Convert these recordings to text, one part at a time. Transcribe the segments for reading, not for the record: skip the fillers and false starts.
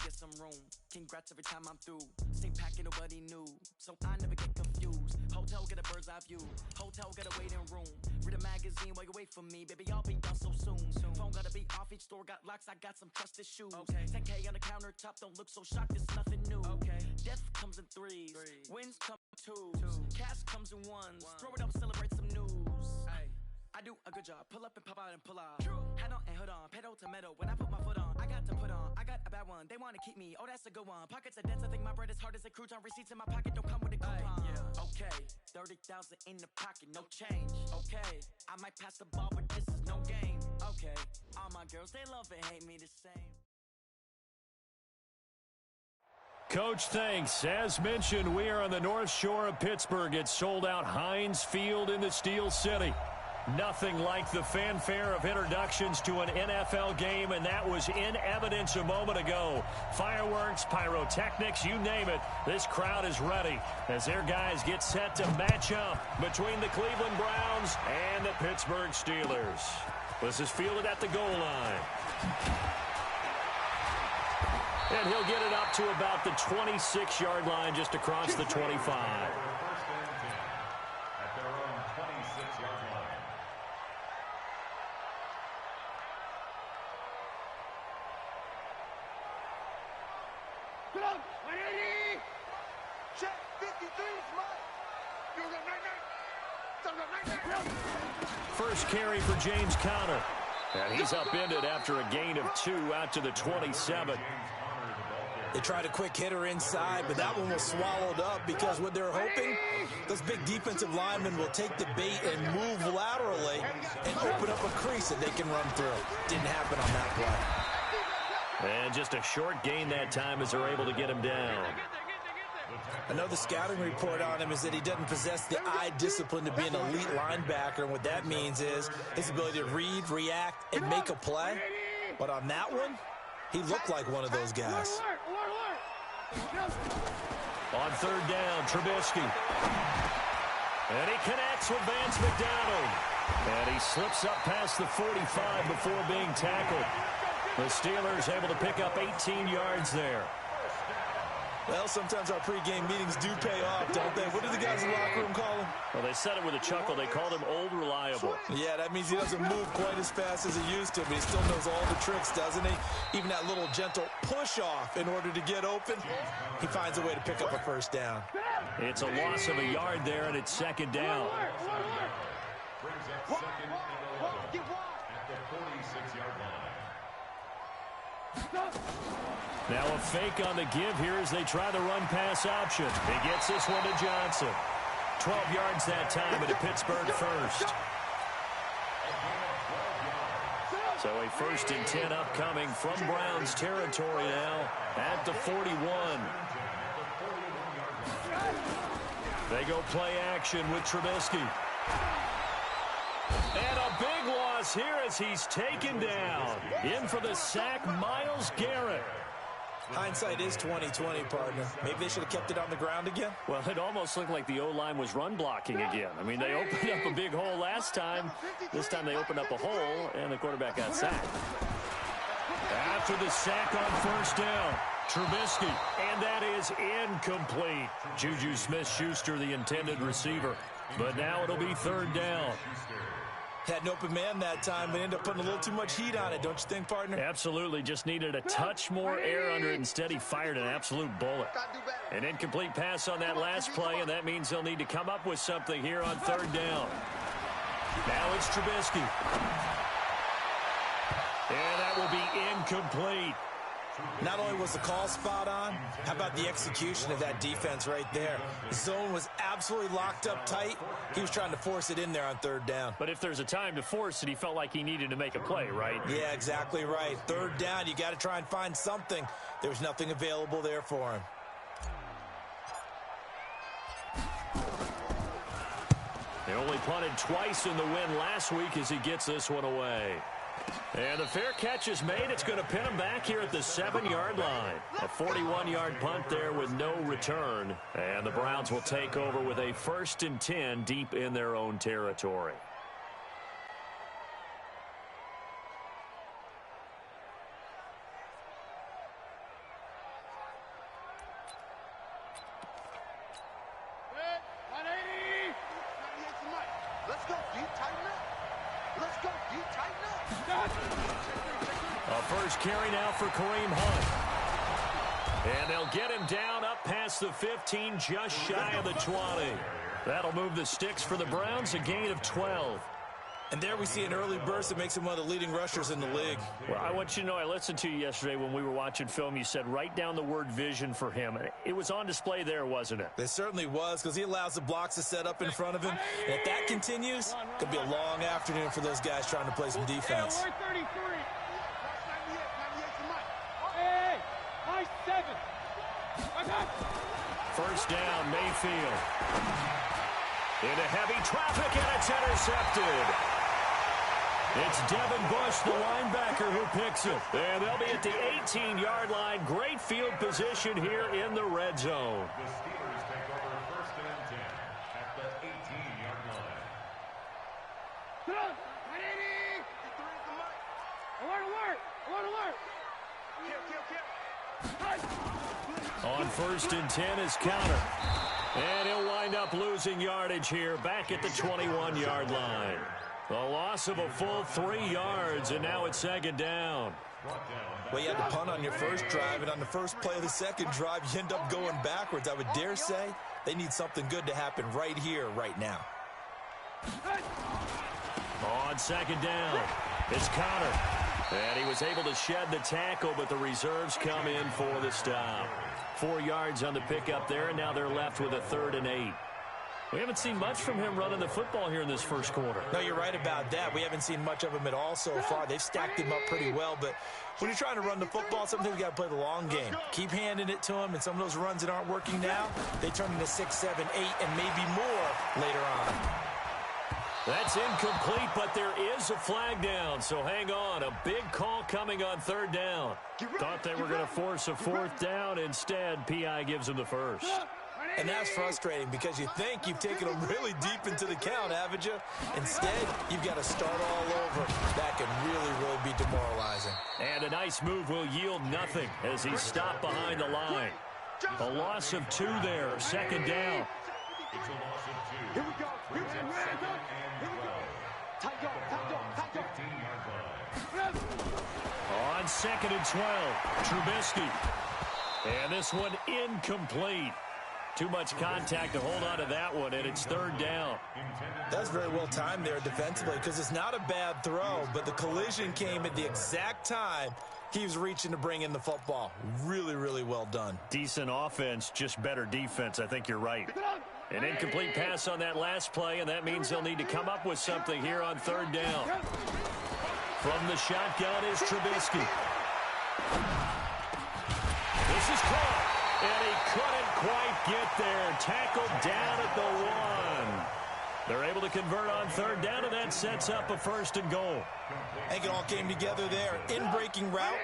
get some room. Congrats every time I'm through. Stay packing, nobody knew, so I never get confused. Hotel, get a bird's eye view. Hotel, get a waiting room. Read a magazine while you wait for me, baby, I'll be done so soon. Phone gotta be off, each store got locks, I got some trusted shoes. 10K on the countertop, don't look so shocked, it's nothing new. Death comes in threes, wins come in twos, cash comes in ones. Throw it up, celebrate some news. I do a good job, pull up and pop out and pull out. Head on and hood on, pedal to metal. When I put my foot on, I got to put on. I got a bad one, they wanna keep me, oh that's a good one. Pockets are dense, I think my bread is hard as a crouton. Receipts in my pocket don't come with a coupon. Okay, 30,000 in the pocket, no change. Okay, I might pass the ball, but this is no game. Okay, all my girls, they love and hate me the same. Coach, thanks. As mentioned, we are on the North Shore of Pittsburgh. It's sold out Heinz Field in the Steel City. Nothing like the fanfare of introductions to an NFL game, and that was in evidence a moment ago. Fireworks, pyrotechnics, you name it. This crowd is ready as their guys get set to match up between the Cleveland Browns and the Pittsburgh Steelers. This is fielded at the goal line. And he'll get it up to about the 26-yard line just across the 25. First carry for James Conner. And he's upended after a gain of 2 out to the 27. They tried a quick hitter inside, but that one was swallowed up because what they're hoping, those big defensive linemen will take the bait and move laterally and open up a crease that they can run through. Didn't happen on that play. And just a short gain that time as they're able to get him down. Another scouting report on him is that he doesn't possess the eye discipline to be an elite linebacker, and what that means is his ability to read, react, and make a play. But on that one, he looked like one of those guys. On third down, Trubisky. And he connects with Vance McDonald. And he slips up past the 45 before being tackled. The Steelers able to pick up 18 yards there. Well, sometimes our pregame meetings do pay off, don't they? What do the guys in the locker room call him? Well, they said it with a chuckle. They called him Old Reliable. Yeah, that means he doesn't move quite as fast as he used to, but he still knows all the tricks, doesn't he? Even that little gentle push-off in order to get open, he finds a way to pick up a first down. It's a loss of a yard there, and it's second down. Now a fake on the give here as they try the run-pass option. He gets this one to Johnson. 12 yards that time at a Pittsburgh first. So a 1st and 10 upcoming from Browns territory now at the 41. They go play action with Trubisky. And a big loss here as he's taken down. In for the sack, Myles Garrett. Hindsight is 20/20, partner. Maybe they should have kept it on the ground again. Well, it almost looked like the O-line was run blocking again. I mean, they opened up a big hole last time. This time they opened up a hole, and the quarterback got sacked. After the sack on first down, Trubisky, and that is incomplete. Juju Smith-Schuster, the intended receiver. But now it'll be third down. Had an open man that time, but ended up putting a little too much heat on it, don't you think, partner? Absolutely. Just needed a touch more air under it. Instead, he fired an absolute bullet. An incomplete pass on that last play, and that means they'll need to come up with something here on third down. Now it's Trubisky. And that will be incomplete. Not only was the call spot on, how about the execution of that defense right there? The zone was absolutely locked up tight. He was trying to force it in there on third down. But if there's a time to force it, he felt like he needed to make a play, right? Yeah, exactly right. Third down, you got to try and find something. There was nothing available there for him. They only punted twice in the win last week as he gets this one away. And the fair catch is made. It's going to pin him back here at the 7-yard line. A 41-yard punt there with no return. And the Browns will take over with a 1st and 10 deep in their own territory. A first carry now for Kareem Hunt. And they'll get him down up past the 15, just shy of the 20. That'll move the sticks for the Browns, a gain of 12. And there we see an early burst that makes him one of the leading rushers in the league. Well, I want you to know, I listened to you yesterday when we were watching film. You said write down the word vision for him. It was on display there, wasn't it? It certainly was, because he allows the blocks to set up in front of him. And if that continues, it could be a long afternoon for those guys trying to play some defense. First down, Mayfield. Into heavy traffic, and it's intercepted. It's Devin Bush, the linebacker, who picks it. And they'll be at the 18-yard line. Great field position here in the red zone. The Steelers take over first and 10 at the 18-yard line. On first and 10 is Counter. And he'll wind up losing yardage here back at the 21-yard line. A loss of a full 3 yards, and now it's second down. Well, you had to punt on your first drive, and on the first play of the second drive, you end up going backwards. I would dare say they need something good to happen right here, right now. On second down, it's Counter. And he was able to shed the tackle, but the reserves come in for the stop. 4 yards on the pickup there, and now they're left with a 3rd and 8. We haven't seen much from him running the football here in this first quarter. No, you're right about that. We haven't seen much of him at all so far. They've stacked him up pretty well, but when you're trying to run the football, sometimes you got to play the long game. Keep handing it to him, and some of those runs that aren't working now, they turn into 6, 7, 8, and maybe more later on. That's incomplete, but there is a flag down, so hang on. A big call coming on 3rd down. Thought they were going to force a 4th down. Instead, P.I. gives them the first. And that's frustrating because you think you've taken them really deep into the count, haven't you? Instead, you've got to start all over. That can really, really be demoralizing. And a nice move will yield nothing as he's stopped behind the line. A loss of 2 there, 2nd down. It's a loss of 2. Here we go. Brings it 2nd and 12. 15-yard line. On 2nd and 12, Trubisky. And this one incomplete. Too much contact to hold on to that one, and it's 3rd down. That's very well timed there defensively because it's not a bad throw, but the collision came at the exact time he was reaching to bring in the football. Really, really well done. Decent offense, just better defense. I think you're right. An incomplete pass on that last play, and that means they'll need to come up with something here on 3rd down. From the shotgun is Trubisky. This is caught, and he couldn't quite get there. Tackled down at the 1. They're able to convert on 3rd down, and that sets up a 1st and goal. I think it all came together there. In-breaking route,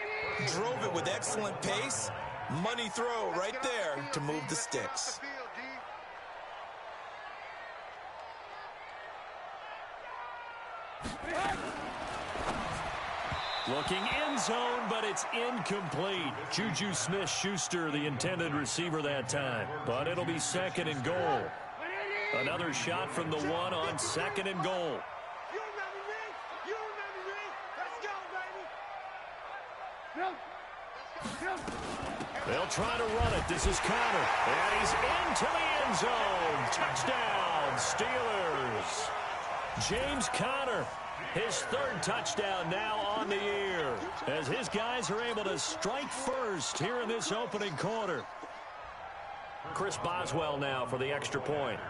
drove it with excellent pace. Money throw right there to move the sticks. Looking end zone, but it's incomplete. Juju Smith-Schuster, the intended receiver that time. But it'll be 2nd and goal. Another shot from the 1 on 2nd and goal. They'll try to run it. This is Conner. And he's into the end zone. Touchdown, Steelers. James Conner, his 3rd touchdown now on the year, as his guys are able to strike first here in this opening quarter. Chris Boswell now for the extra point.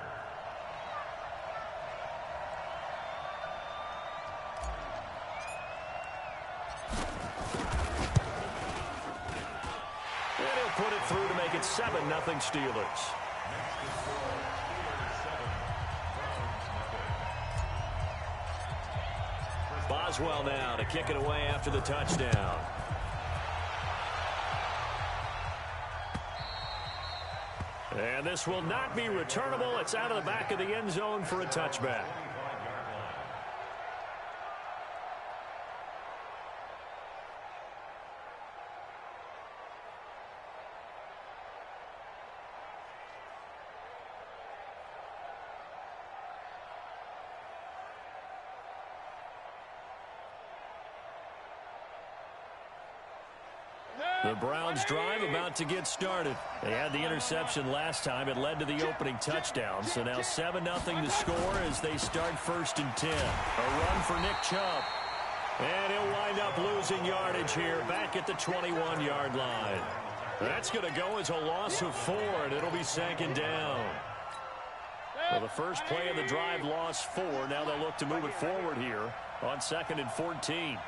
And he'll put it through to make it 7-0 Steelers. Boswell now to kick it away after the touchdown. And this will not be returnable. It's out of the back of the end zone for a touchback. The Browns drive about to get started. They had the interception last time. It led to the opening touchdown. So now 7-0 to score as they start 1st and 10. A run for Nick Chubb. And he'll wind up losing yardage here back at the 21-yard line. That's going to go as a loss of 4, and it'll be 2nd down. Well, the first play of the drive lost 4. Now they'll look to move it forward here on 2nd and 14.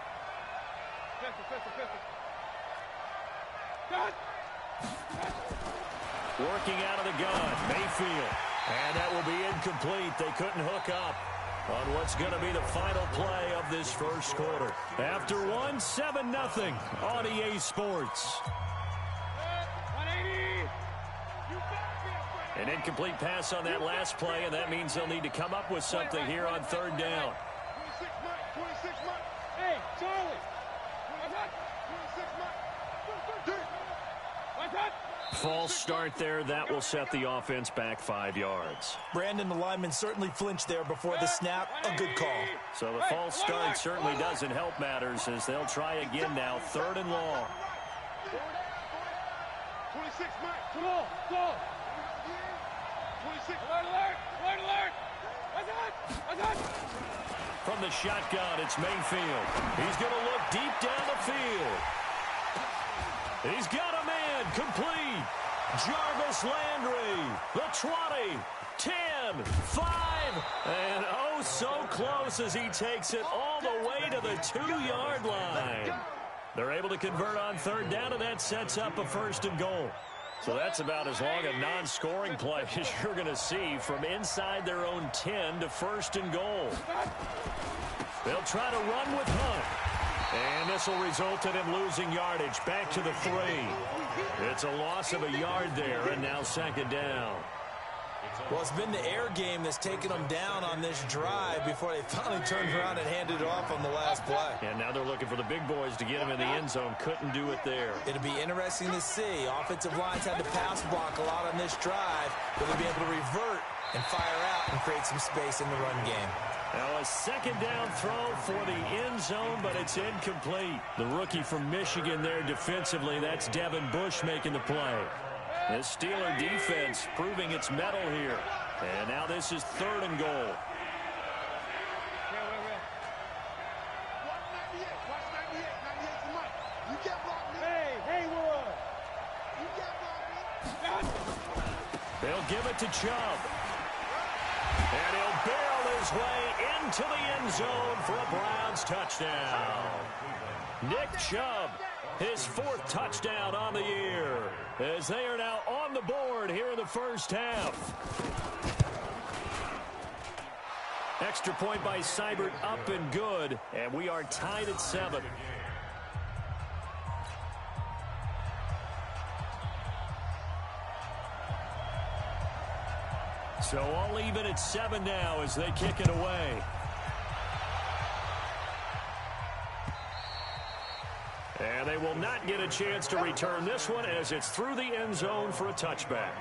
Working out of the gun, Mayfield. And that will be incomplete. They couldn't hook up on what's going to be the final play of this first quarter. After 7-0 on EA Sports. An incomplete pass on that last play, and that means they'll need to come up with something here on 3rd down. Hey, Charlie. False start there. That will set the offense back 5 yards. Brandon, the lineman certainly flinched there before the snap. A good call. So the false start certainly doesn't help matters as they'll try again now. 3rd and long. 26, Mike. Come on. Go. 26. Alert. From the shotgun, it's Mayfield. He's going to look deep down the field. He's got a man complete. Jarvis Landry, the 20, 10, 5, and oh so close as he takes it all the way to the 2-yard line. They're able to convert on 3rd down, and that sets up a 1st and goal. So that's about as long a non-scoring play as you're going to see from inside their own 10 to 1st and goal. They'll try to run with Hunt. And this will result in him losing yardage back to the 3. It's a loss of a yard there, and now 2nd down. Well, it's been the air game that's taken them down on this drive before they finally turned around and handed it off on the last play. And now they're looking for the big boys to get him in the end zone. Couldn't do it there. It'll be interesting to see. Offensive lines had to pass block a lot on this drive. Will they be able to revert and fire out and create some space in the run game? Now a 2nd down throw for the end zone, but it's incomplete. The rookie from Michigan there defensively, that's Devin Bush making the play. This Steeler defense proving its mettle here. And now this is 3rd and goal. They'll give it to Chubb. And he'll barrel his way into the end zone for a Browns touchdown. Nick Chubb, his 4th touchdown on the year, as they are now on the board here in the first half. Extra point by Seibert up and good, and we are tied at 7. So all even at 7 now as they kick it away. And they will not get a chance to return this one as it's through the end zone for a touchback.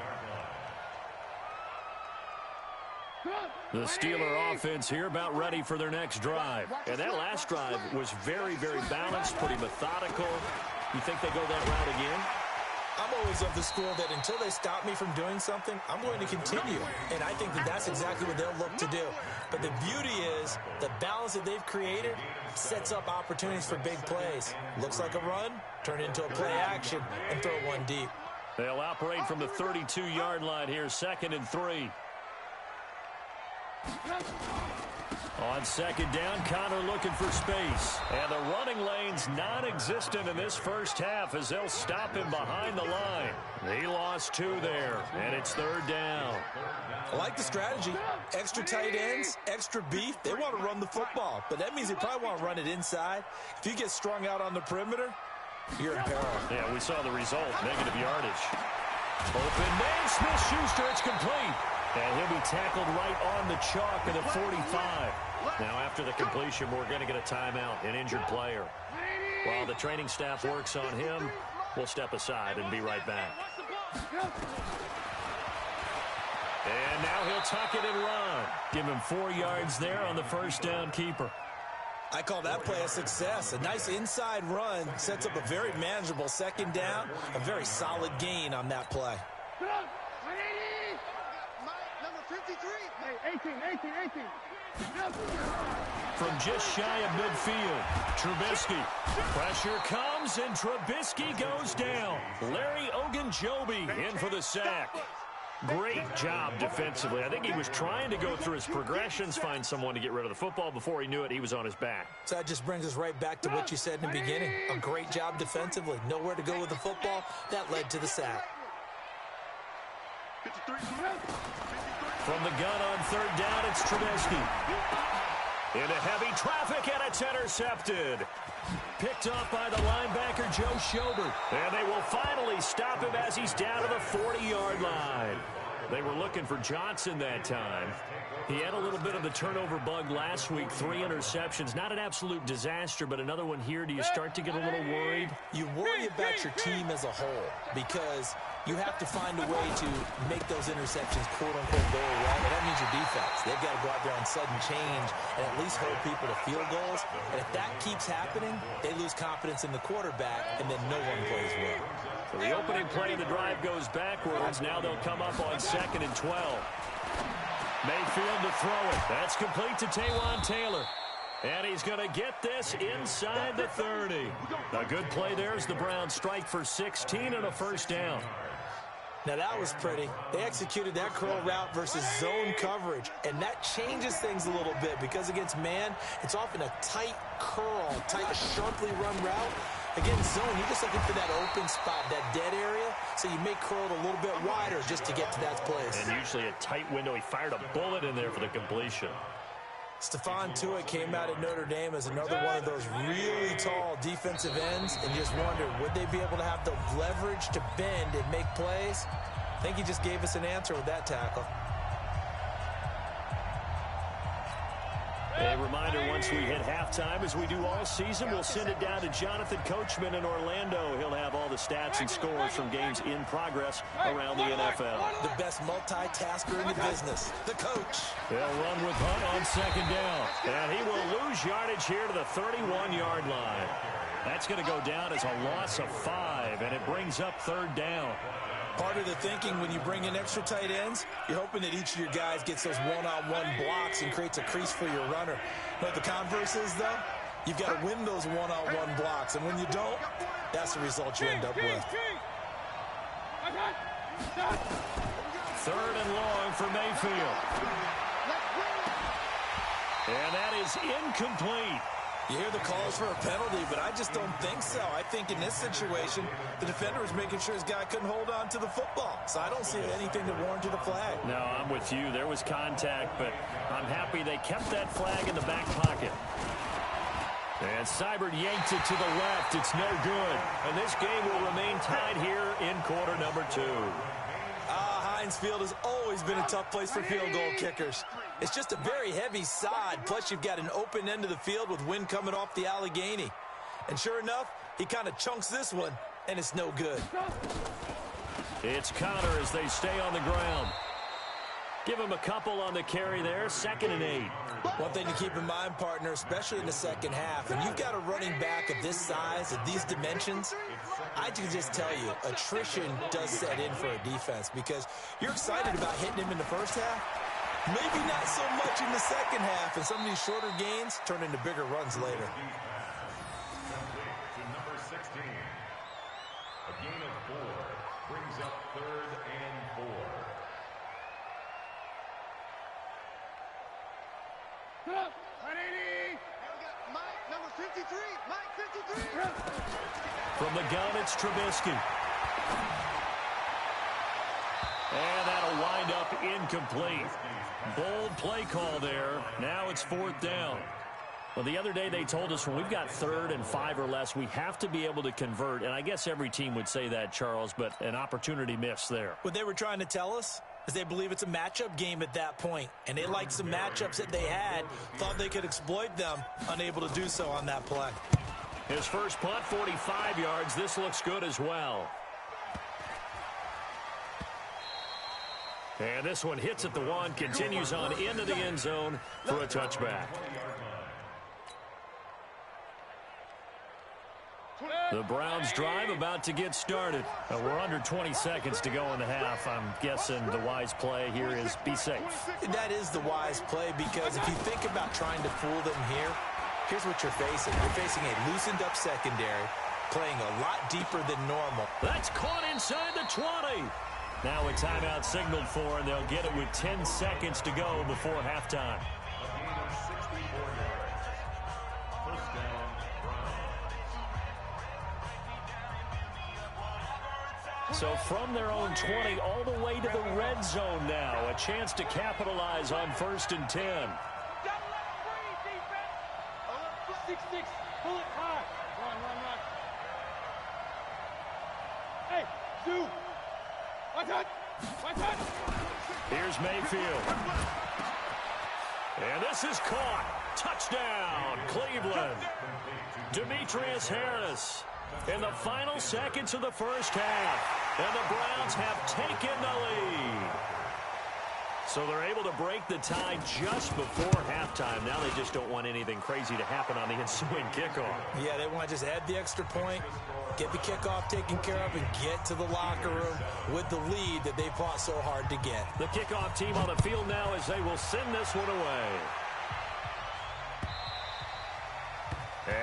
The Steeler offense here about ready for their next drive. And that last drive was very, very balanced, pretty methodical. You think they go that route again? I'm always of the school that until they stop me from doing something, I'm going to continue. And I think that that's exactly what they'll look to do. But the beauty is the balance that they've created sets up opportunities for big plays. Looks like a run, turn it into a play action, and throw one deep. They'll operate from the 32-yard line here, 2nd and 3. On 2nd down, Connor looking for space. And the running lane's non-existent in this first half as they'll stop him behind the line. He lost 2 there, and it's 3rd down. I like the strategy. Extra tight ends, extra beef. They want to run the football, but that means they probably want to run it inside. If you get strung out on the perimeter, you're in peril. Yeah, we saw the result, negative yardage. Open man, Smith-Schuster, it's complete. And he'll be tackled right on the chalk of the 45. Now, after the completion, we're going to get a timeout, an injured player. While the training staff works on him, we'll step aside and be right back. And now he'll tuck it and run. Give him 4 yards there on the first down keeper. I call that play a success. A nice inside run sets up a very manageable second down, a very solid gain on that play. Number 53. Hey, 18. From just shy of midfield, Trubisky. Pressure comes, and Trubisky goes down. Larry Ogunjobi in for the sack. Great job defensively. I think he was trying to go through his progressions, find someone to get rid of the football. Before he knew it, he was on his back. So that just brings us right back to what you said in the beginning. A great job defensively. Nowhere to go with the football. That led to the sack. From the gun on third down, it's Trubisky. Into heavy traffic, and it's intercepted. Picked off by the linebacker, Joe Schobert. And they will finally stop him as he's down to the 40-yard line. They were looking for Johnson that time. He had a little bit of the turnover bug last week, 3 interceptions. Not an absolute disaster, but another one here. Do you start to get a little worried? You worry about your team as a whole because you have to find a way to make those interceptions, quote-unquote, go away. And that means your defense. They've got to go out there on sudden change and at least hold people to field goals. And if that keeps happening, they lose confidence in the quarterback, and then no one plays well. So the opening play of the drive goes backwards. Now they'll come up on 2nd and 12. Mayfield to throw it. That's complete to Taywan Taylor. And he's going to get this inside the 30. A good play there as the Browns strike for 16 and a first down. Now that was pretty. They executed that curl route versus zone coverage, and that changes things a little bit because against man, it's often a tight curl, tight, sharply run route. Against zone, you're just looking for that open spot, that dead area, so you may curl it a little bit wider just to get to that place. And usually a tight window. He fired a bullet in there for the completion. Stephon Tuitt came out at Notre Dame as another one of those really tall defensive ends, and just wondered, would they be able to have the leverage to bend and make plays? I think he just gave us an answer with that tackle. A reminder, once we hit halftime, as we do all season, we'll send it down to Jonathan Coachman in Orlando. He'll have all the stats and scores from games in progress around the NFL. The best multitasker in the business, the coach. They'll run with Hunt on 2nd down. And he will lose yardage here to the 31-yard line. That's going to go down as a loss of 5, and it brings up 3rd down. Part of the thinking when you bring in extra tight ends, you're hoping that each of your guys gets those one-on-one blocks and creates a crease for your runner. But the converse is, though, you've got to win those one-on-one blocks. And when you don't, that's the result you end up with. 3rd and long for Mayfield. And that is incomplete. You hear the calls for a penalty, but I just don't think so. I think in this situation, the defender was making sure his guy couldn't hold on to the football. So I don't see anything that warranted a flag. No, I'm with you. There was contact, but I'm happy they kept that flag in the back pocket. And Seibert yanked it to the left. It's no good. And this game will remain tied here in quarter number 2. Heinz Field has always been a tough place for field goal kickers. It's just a very heavy sod, plus you've got an open end of the field with wind coming off the Allegheny. And sure enough, he kind of chunks this one, and it's no good. It's Connor as they stay on the ground. Give him a couple on the carry there, 2nd and 8. One thing to keep in mind, partner, especially in the second half, and you've got a running back of this size, of these dimensions, I can just tell you, attrition does set in for a defense because you're excited about hitting him in the first half. Maybe not so much in the second half, and some of these shorter gains turn into bigger runs later. To number 16. A gain of 4 brings up 3rd and 4. Mike, number 53. Mike, 53. From the gun, it's Trubisky. And that'll wind up incomplete. Bold play call there. Now it's 4th down. Well, the other day they told us when we've got 3rd and 5 or less, we have to be able to convert. And I guess every team would say that, Charles, but an opportunity missed there. What they were trying to tell us is they believe it's a matchup game at that point. And they liked some matchups that they had, thought they could exploit them, unable to do so on that play. His first punt, 45 yards. This looks good as well. And this one hits at the 1, continues on into the end zone for a touchback. The Browns drive about to get started. We're under 20 seconds to go in the half. I'm guessing the wise play here is be safe. That is the wise play, because if you think about trying to fool them here, here's what you're facing. You're facing a loosened up secondary, playing a lot deeper than normal. That's caught inside the 20. Now a timeout signaled for, and they'll get it with 10 seconds to go before halftime. So from their own 20 all the way to the red zone now. A chance to capitalize on 1st and 10. 6-6. Pull it high. Run. Hey, Sue. Watch out. Here's Mayfield. And this is caught. Touchdown, Cleveland. Demetrius Harris in the final seconds of the first half. And the Browns have taken the lead. So they're able to break the tie just before halftime. Now they just don't want anything crazy to happen on the ensuing kickoff. Yeah, they want to just add the extra point, get the kickoff taken care of, and get to the locker room with the lead that they fought so hard to get. The kickoff team on the field now as they will send this one away.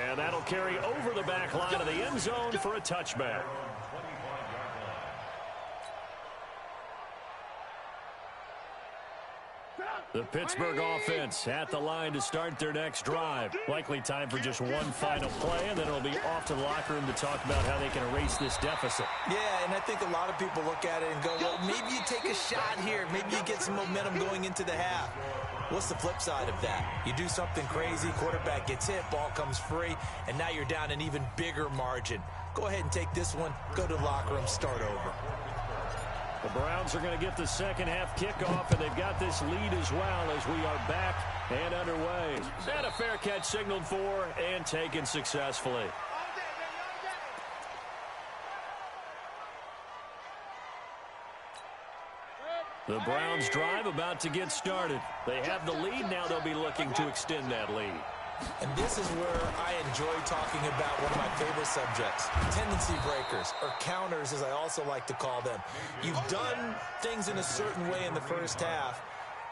And that'll carry over the back line of the end zone for a touchback. The Pittsburgh offense at the line to start their next drive. Likely time for just one final play, and then it'll be off to the locker room to talk about how they can erase this deficit. Yeah, and I think a lot of people look at it and go, well, maybe you take a shot here. Maybe you get some momentum going into the half. What's the flip side of that? You do something crazy, quarterback gets hit, ball comes free, and now you're down an even bigger margin. Go ahead and take this one, go to the locker room, start over. The Browns are going to get the second half kickoff, and they've got this lead as well as we are back and underway. And a fair catch signaled for and taken successfully. The Browns drive about to get started. They have the lead. Now they'll be looking to extend that lead. And this is where I enjoy talking about one of my favorite subjects, tendency breakers, or counters as I also like to call them. You've done things in a certain way in the first half,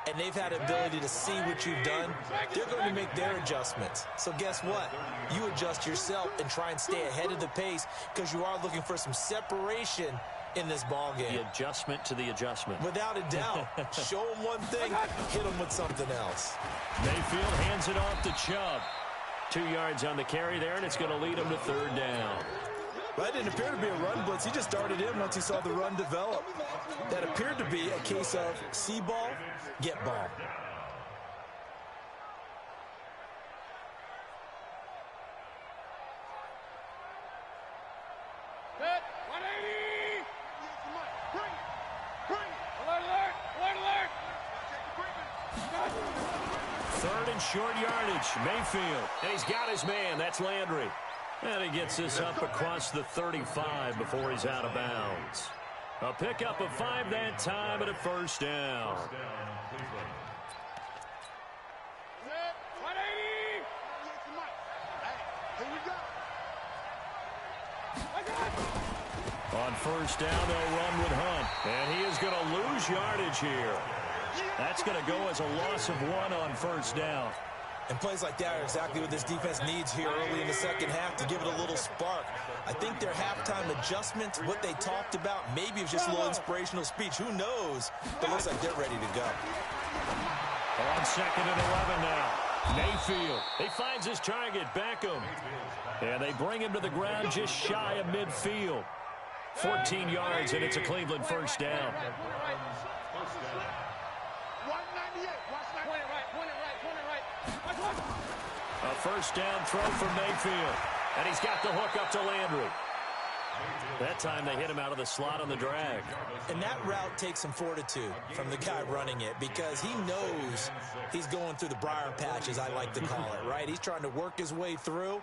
and they've had ability to see what you've done. They're going to make their adjustments. So guess what? You adjust yourself and try and stay ahead of the pace, because you are looking for some separation in this ball game. The adjustment to the adjustment. Without a doubt. Show them one thing, hit them with something else. Mayfield hands it off to Chubb. 2 yards on the carry there, and it's going to lead him to third down. That didn't appear to be a run blitz. He just started in once he saw the run develop. That appeared to be a case of see ball, get ball. Set. 180. Bring it. Alert. Third and short yardage. Mayfield. And he's got his man. That's Landry. And he gets this up across the 35 before he's out of bounds. A pickup of 5 that time and a first down. 180. Here we go. On first down, they'll run with Hunt. And he is going to lose yardage here. That's going to go as a loss of 1 on first down. And plays like that are exactly what this defense needs here early in the second half to give it a little spark. I think their halftime adjustments, what they talked about, maybe it was just a little inspirational speech. Who knows? But it looks like they're ready to go. On 2nd and 11 now. Mayfield. He finds his target, Beckham. And they bring him to the ground just shy of midfield. 14 yards, and it's a Cleveland first down. 198. Watch that. Point it right. A first down throw for Mayfield. And he's got the hook up to Landry. That time they hit him out of the slot on the drag. And that route takes some fortitude from the guy running it, because he knows he's going through the briar patch, as I like to call it, right? He's trying to work his way through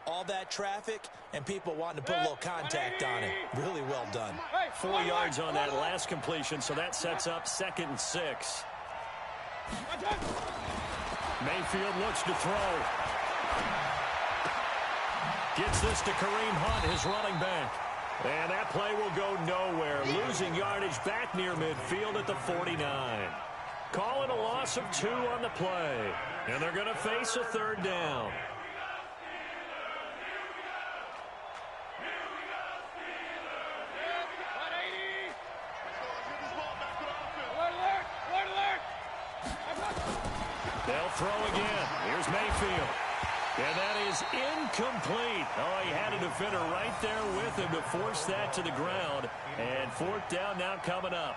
all that traffic and people wanting to put a little contact on it. Really well done. 4 yards on that last completion, so that sets up 2nd and 6. Mayfield looks to throw. Gets this to Kareem Hunt, his running back. And that play will go nowhere. Losing yardage back near midfield at the 49. Call it a loss of 2 on the play. And they're going to face a third down. They'll throw again. Here's Mayfield. And that is incomplete. Oh, he had a defender right there with him to force that to the ground. And 4th down now coming up.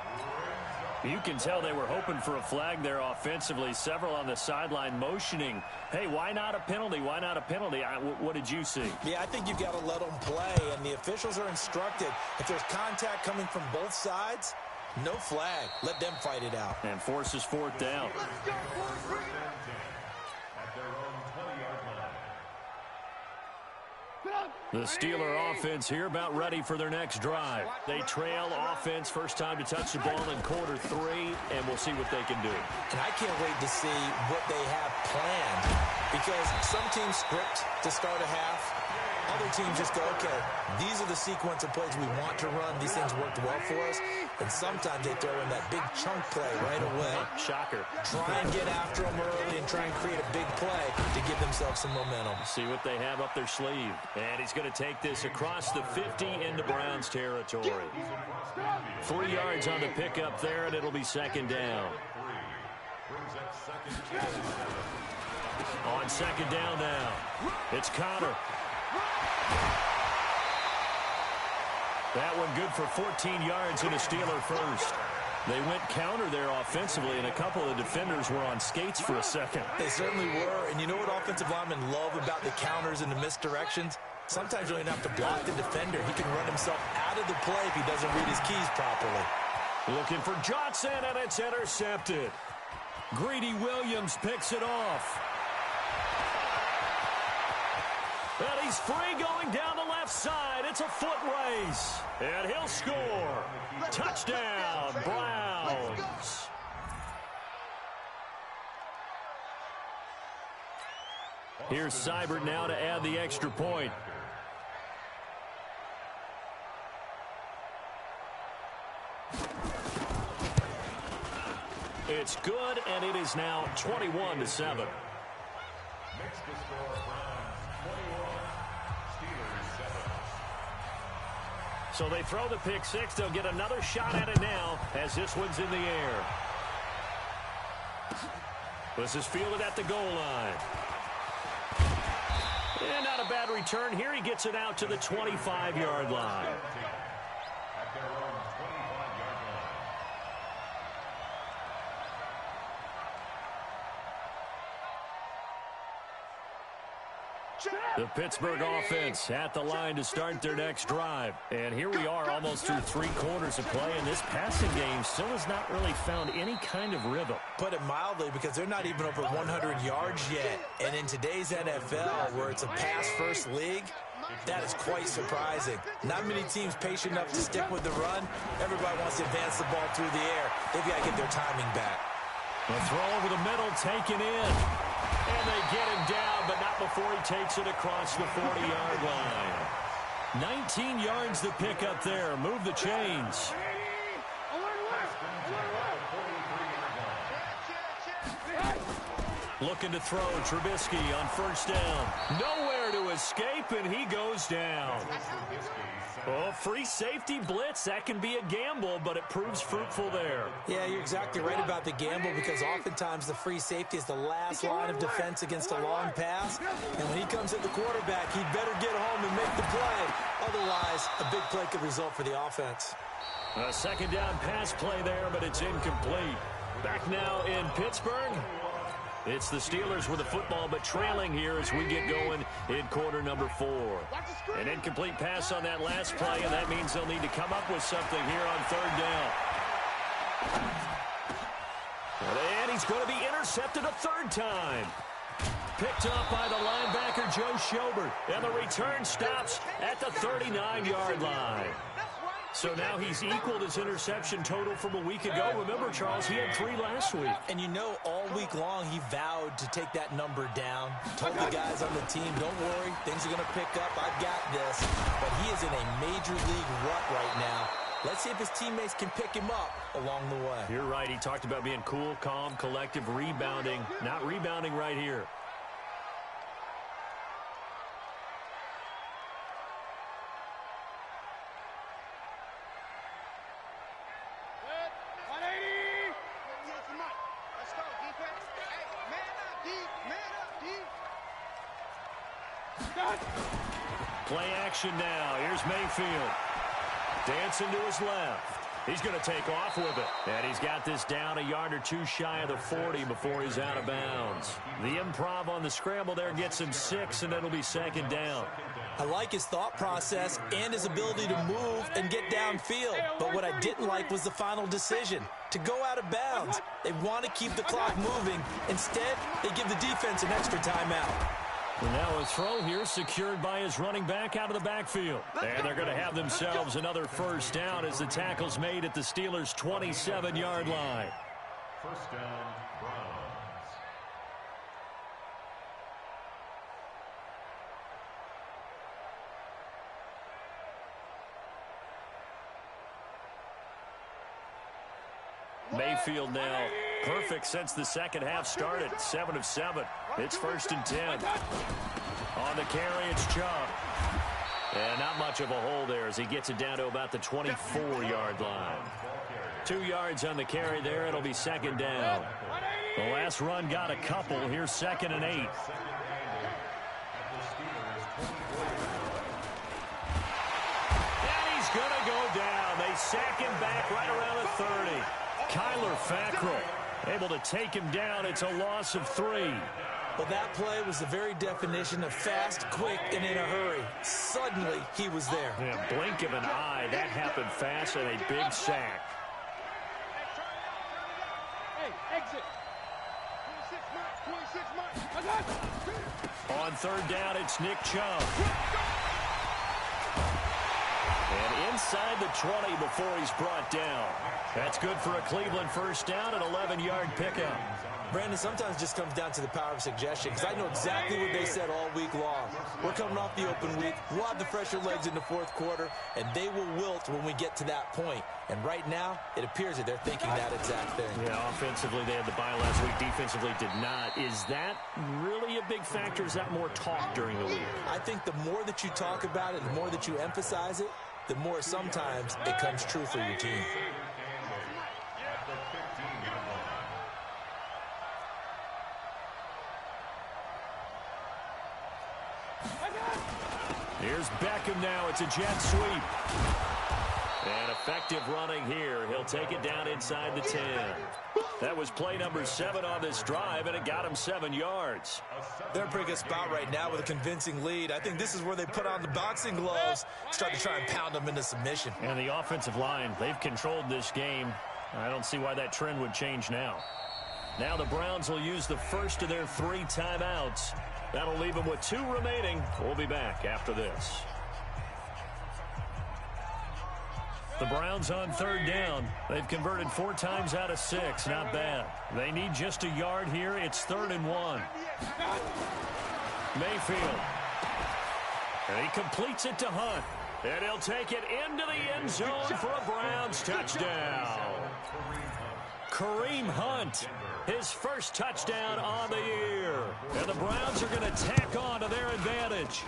You can tell they were hoping for a flag there offensively. Several on the sideline motioning, hey, why not a penalty? Why not a penalty? What did you see? Yeah, I think you've got to let them play. And the officials are instructed, if there's contact coming from both sides, no flag. Let them fight it out. And forces 4th down. The Steeler offense here about ready for their next drive. They trail offense, first time to touch the ball in quarter 3, and we'll see what they can do. And I can't wait to see what they have planned, because some teams script to start a half. Other teams just go, okay, these are the sequence of plays we want to run. These things worked well for us. And sometimes they throw in that big chunk play right away. Shocker. Try and get after them early and try and create a big play to give themselves some momentum. See what they have up their sleeve. And he's going to take this across the 50 into Browns territory. 3 yards on the pickup there, and it'll be 2nd down. On 2nd down now, it's Connor. That one good for 14 yards and a Steeler first. They went counter there offensively, and a couple of defenders were on skates for a second. They certainly were, and you know what offensive linemen love about the counters and the misdirections? Sometimes you don't even have to block the defender. He can run himself out of the play if he doesn't read his keys properly. Looking for Johnson, and it's intercepted. Greedy Williams picks it off. And he's free going down the left side. It's a foot race. And he'll score. Touchdown, Browns. Here's Seibert now to add the extra point. It's good, and it is now 21-7. So they throw the pick 6. They'll get another shot at it now as this one's in the air. This is fielded at the goal line. And not a bad return here. He gets it out to the 25-yard line. The Pittsburgh offense at the line to start their next drive. And here we are almost through 3 quarters of play, and this passing game still has not really found any kind of rhythm. Put it mildly, because they're not even over 100 yards yet. And in today's NFL, where it's a pass-first league, that is quite surprising. Not many teams patient enough to stick with the run. Everybody wants to advance the ball through the air. They've got to get their timing back. A throw over the middle, taken in. And they get him down, but not before he takes it across the 40-yard line. 19 yards to pick up there. Move the chains. Looking to throw, Trubisky on first down. Nowhere to escape, and he goes down. Oh, free safety blitz, that can be a gamble, but it proves fruitful there. Yeah, you're exactly right about the gamble, because oftentimes the free safety is the last line of defense against a long pass. And when he comes at the quarterback, he'd better get home and make the play. Otherwise, a big play could result for the offense. A second down pass play there, but it's incomplete. Back now in Pittsburgh. It's the Steelers with the football, but trailing here as we get going in quarter number 4. An incomplete pass on that last play, and that means they'll need to come up with something here on 3rd down. And he's going to be intercepted a 3rd time. Picked up by the linebacker, Joe Schobert. And the return stops at the 39-yard line. So now he's equaled his interception total from a week ago. Remember, Charles, he had 3 last week. And you know, all week long, he vowed to take that number down. Told the guys on the team, don't worry, things are going to pick up. I've got this. But he is in a major league rut right now. Let's see if his teammates can pick him up along the way. You're right. He talked about being cool, calm, collective, rebounding. Not rebounding right here. Play action now. Here's Mayfield. Dancing to his left. He's going to take off with it. And he's got this down a yard or two shy of the 40 before he's out of bounds. The improv on the scramble there gets him 6, and it'll be second down. I like his thought process and his ability to move and get downfield. But what I didn't like was the final decision, to go out of bounds. They want to keep the clock moving. Instead, they give the defense an extra timeout. And now a throw here secured by his running back out of the backfield. And they're going to have themselves another first down as the tackle's made at the Steelers' 27-yard line. First down, Browns. Mayfield now perfect since the second half started. 7 of 7. It's 1st and 10. On the carry, it's Chubb. And not much of a hole there as he gets it down to about the 24-yard line. 2 yards on the carry there. It'll be second down. The last run got a couple. Here's 2nd and 8. And he's going to go down. They sack him back right around the 30. Kyler Fackrell able to take him down. It's a loss of 3. Well, that play was the very definition of fast, quick, and in a hurry. Suddenly, he was there. Yeah, blink of an eye. That happened fast and a big sack. Hey, exit. 26 mark. On 3rd down, it's Nick Chubb. And inside the 20 before he's brought down. That's good for a Cleveland first down, an 11-yard pickup. Brandon, sometimes it just comes down to the power of suggestion, because I know exactly what they said all week long. We're coming off the open week. We'll have the fresher legs in the 4th quarter, and they will wilt when we get to that point. And right now, it appears that they're thinking that exact thing. Yeah, offensively, they had the bye last week. Defensively, did not. Is that really a big factor? Is that more talk during the week? I think the more that you talk about it, the more that you emphasize it, the more sometimes it comes true for your team. Here's Beckham now. It's a jet sweep. And effective running here. He'll take it down inside the 10. That was play number 7 on this drive, and it got him 7 yards. They're in a pretty good spot right now with a convincing lead. I think this is where they put on the boxing gloves, start to try and pound them into submission. And the offensive line, they've controlled this game. I don't see why that trend would change now. Now the Browns will use the first of their 3 timeouts. That'll leave them with 2 remaining. We'll be back after this. The Browns on 3rd down. They've converted 4 times out of 6. Not bad. They need just a yard here. It's 3rd and 1. Mayfield. And he completes it to Hunt. And he'll take it into the end zone for a Browns touchdown. Kareem Hunt, his first touchdown on the year. And the Browns are going to tack on to their advantage.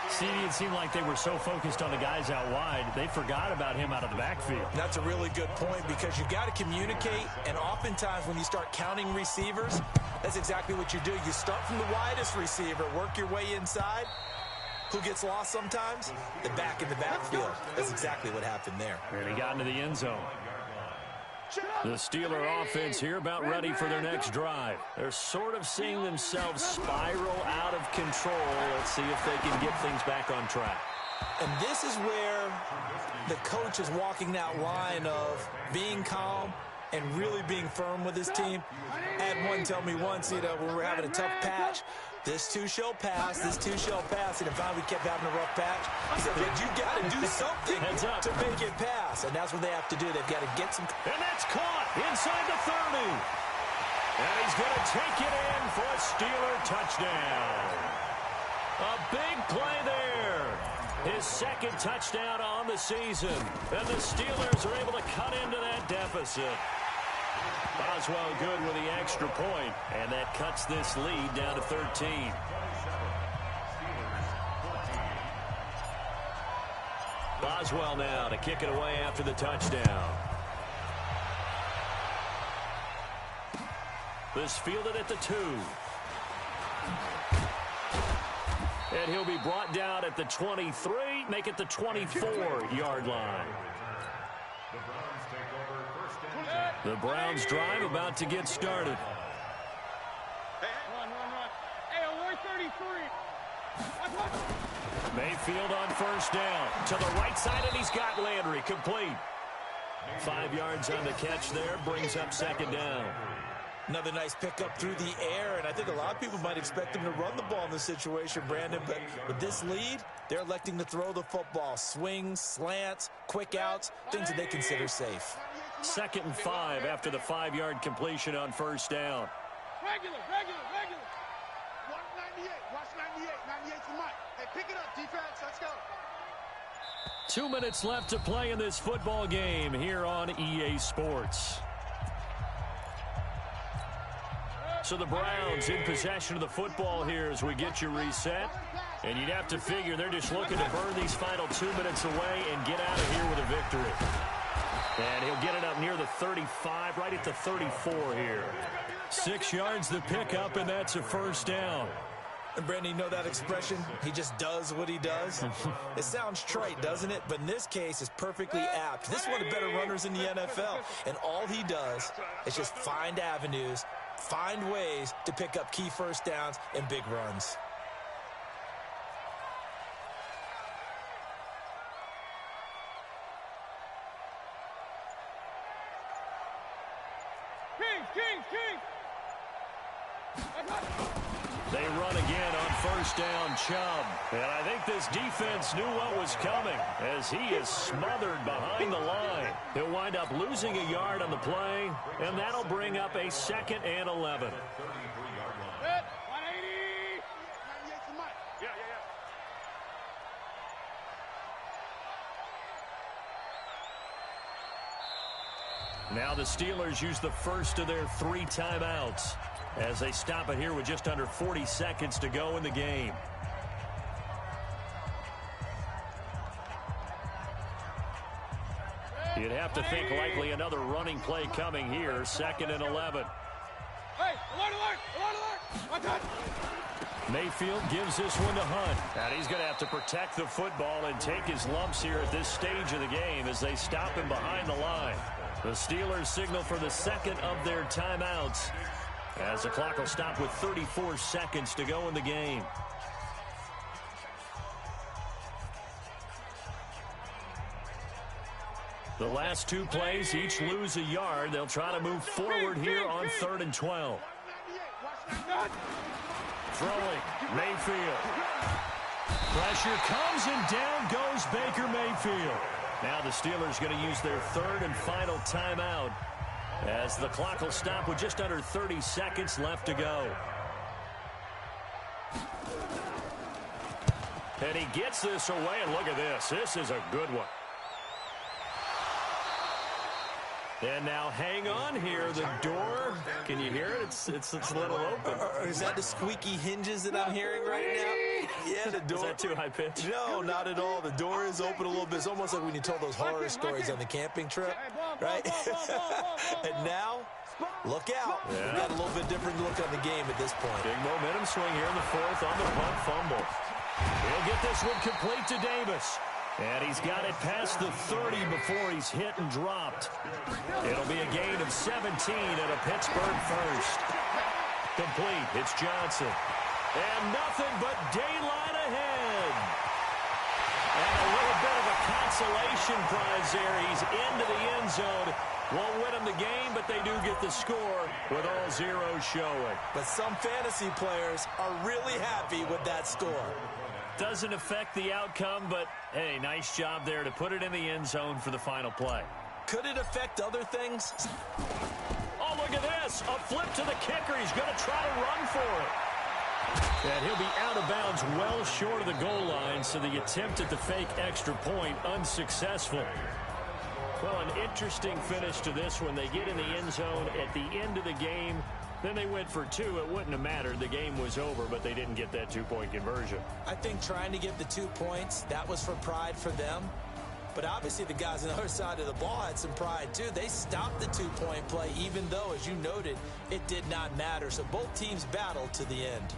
See, it seemed like they were so focused on the guys out wide, they forgot about him out of the backfield. That's a really good point, because you got to communicate, and oftentimes when you start counting receivers, that's exactly what you do. You start from the widest receiver, work your way inside. Who gets lost sometimes? The back in the backfield. That's exactly what happened there. And he got into the end zone. The Steeler offense here about ready for their next drive. They're sort of seeing themselves spiral out of control. Let's see if they can get things back on track. And this is where the coach is walking that line of being calm and really being firm with his team. I had one tell me once, when we were having a tough patch, This too shall pass. This too shall pass. And if finally kept having a rough patch, he said, you got to do something to make it pass. And that's what they have to do. They've got to get some. And that's caught inside the 30. And he's going to take it in for a Steeler touchdown. A big play there. His second touchdown on the season. And the Steelers are able to cut into that deficit. Boswell good with the extra point, and that cuts this lead down to 13. Boswell now to kick it away after the touchdown. This fielded at the 2. And he'll be brought down at the 23, make it the 24-yard line. The Browns drive about to get started. Run. Hey, alert 33. Mayfield on first down. To the right side, and he's got Landry. Complete. 5 yards on the catch there. Brings up second down. Another nice pickup through the air, and I think a lot of people might expect him to run the ball in this situation, Brandon, but with this lead, they're electing to throw the football. Swings, slants, quick outs, things that they consider safe. 2nd and 5 after the 5-yard completion on first down. Regular. Watch 98. 98's the mic. Hey, pick it up, defense. Let's go. 2 minutes left to play in this football game here on EA Sports. So the Browns in possession of the football here as we get you reset. And you'd have to figure they're just looking to burn these final 2 minutes away and get out of here with a victory. And he'll get it up near the 35, right at the 34 here. 6 yards the pickup, and that's a first down. And Brandon, you know that expression? He just does what he does. It sounds trite, doesn't it? But in this case, it's perfectly apt. This is one of the better runners in the NFL. And all he does is just find avenues, find ways to pick up key first downs and big runs. King. They run again on first down, Chubb. And I think this defense knew what was coming as he is smothered behind the line. He'll wind up losing a yard on the play, and that'll bring up a 2nd and 11. 180. 98's the mic. Yeah. Now the Steelers use the first of their 3 timeouts as they stop it here with just under 40 seconds to go in the game. You'd have to think likely another running play coming here, 2nd and 11. Hey, alert! Mayfield gives this one to Hunt. And he's going to have to protect the football and take his lumps here at this stage of the game as they stop him behind the line. The Steelers signal for the 2nd of their timeouts as the clock will stop with 34 seconds to go in the game. The last 2 plays each lose a yard. They'll try to move forward here on 3rd and 12. Throwing, Mayfield. Pressure comes and down goes Baker Mayfield. Now the Steelers going to use their 3rd and final timeout as the clock will stop with just under 30 seconds left to go. And he gets this away, and look at this. This is a good one. And now hang on here. The door, can you hear it? It's a little open. Is that the squeaky hinges that I'm hearing right now? Yeah, the door. Is that too high pitch? No, not at all. The door is open a little bit. It's almost like when you told those horror stories on the camping trip, right? And now, look out. Yeah. We've got a little bit different look on the game at this point. Big momentum swing here in the 4th on the punt fumble. He'll get this one complete to Davis. And he's got it past the 30 before he's hit and dropped. It'll be a gain of 17 at a Pittsburgh first. Complete. It's Johnson. And nothing but daylight ahead. And a little bit of a consolation prize there. He's into the end zone. Won't win them the game, but they do get the score with all zeros showing. But some fantasy players are really happy with that score. Doesn't affect the outcome, but, hey, nice job there to put it in the end zone for the final play. Could it affect other things? Oh, look at this. A flip to the kicker. He's going to try to run for it. And he'll be out of bounds well short of the goal line, so the attempt at the fake extra point unsuccessful. Well, an interesting finish to this one. They get in the end zone at the end of the game. Then they went for two. It wouldn't have mattered. The game was over, but they didn't get that two-point conversion. I think trying to get the 2 points, that was for pride for them. But obviously the guys on the other side of the ball had some pride too. They stopped the two-point play, even though, as you noted, it did not matter. So both teams battled to the end.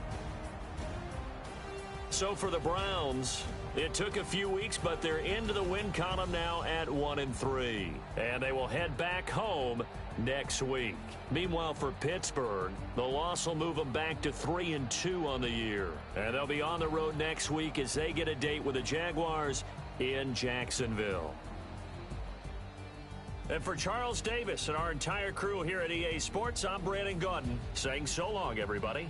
So for the Browns, it took a few weeks, but they're into the win column now at 1-3. And they will head back home next week. Meanwhile, for Pittsburgh, the loss will move them back to 3-2 on the year. And they'll be on the road next week as they get a date with the Jaguars in Jacksonville. And for Charles Davis and our entire crew here at EA Sports, I'm Brandon Gaudin saying so long, everybody.